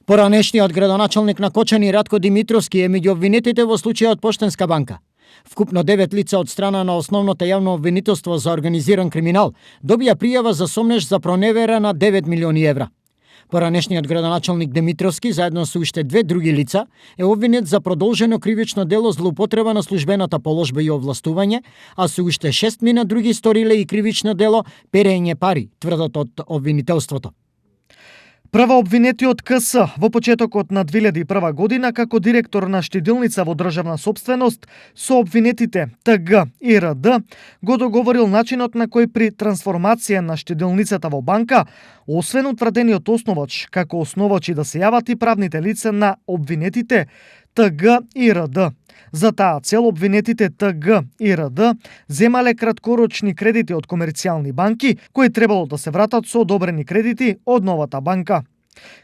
Поранешниот градоначалник на Кочани Ратко Димитровски е меѓу обвинетите во случајот Поштенска банка. Вкупно 9 лица од страна на основното јавно обвинителство за организиран криминал добија пријава за сомнеж за проневера на 9 милиони евра. Поранешниот градоначалник Димитровски заедно со уште две други лица е обвинет за продолжено кривично дело злоупотреба на службената положба и овластување, а со уште 6 мина други сториле и кривично дело перење пари, тврдат од обвинителството. Прва обвинетиот КС во почетокот на 2001 година како директор на штедилница во државна сопственост со обвинетите ТГ и РД го договорил начинот на кој при трансформација на штедилницата во банка, освен утврдениот основач како основачи да се јават и правните лица на обвинетите ТГ и РД. За таа цел обвинетите ТГ и РД земале краткорочни кредити од комерцијални банки, кои требало да се вратат со одобрени кредити од новата банка.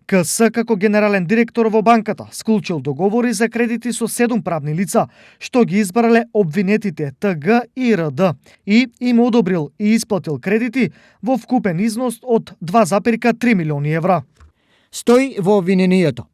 КС како генерален директор во банката склучил договори за кредити со 7 правни лица, што ги избрале обвинетите ТГ и РД и им одобрил и исплатил кредити во вкупен износ од 2,3 милиони евра. Стои во обвинението.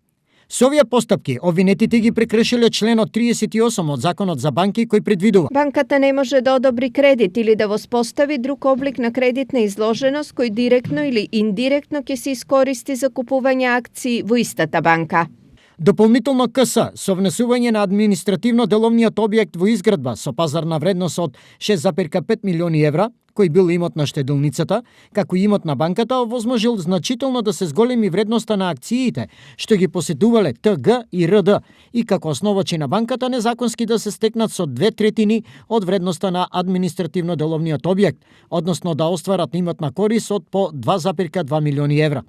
Со овие постапки, обвинетите ги прекршиле членот 38 од Законот за банки кој предвидува: банката не може да одобри кредит или да воспостави друг облик на кредитна изложеност кој директно или индиректно ќе се искористи за купување акции во истата банка. Дополнително КС со внесување на административно-деловниот објект во изградба со пазарна вредност од 6,5 милиони евра, кој бил имот на штедилницата, како имот на банката, овозможил значително да се зголеми вредноста на акциите, што ги поседувале ТГ и РД, и како основачи на банката незаконски да се стекнат со 2/3 од вредноста на административно-деловниот објект, односно да остварат имотна корис од по 2,2 милиони евра.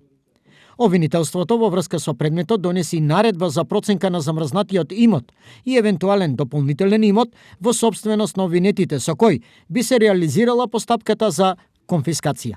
Обвинителството во врска со предметот донеси наредба за проценка на замрзнатиот имот и евентуален дополнителен имот во сопственост на обвинетите, со кој би се реализирала постапката за конфискација.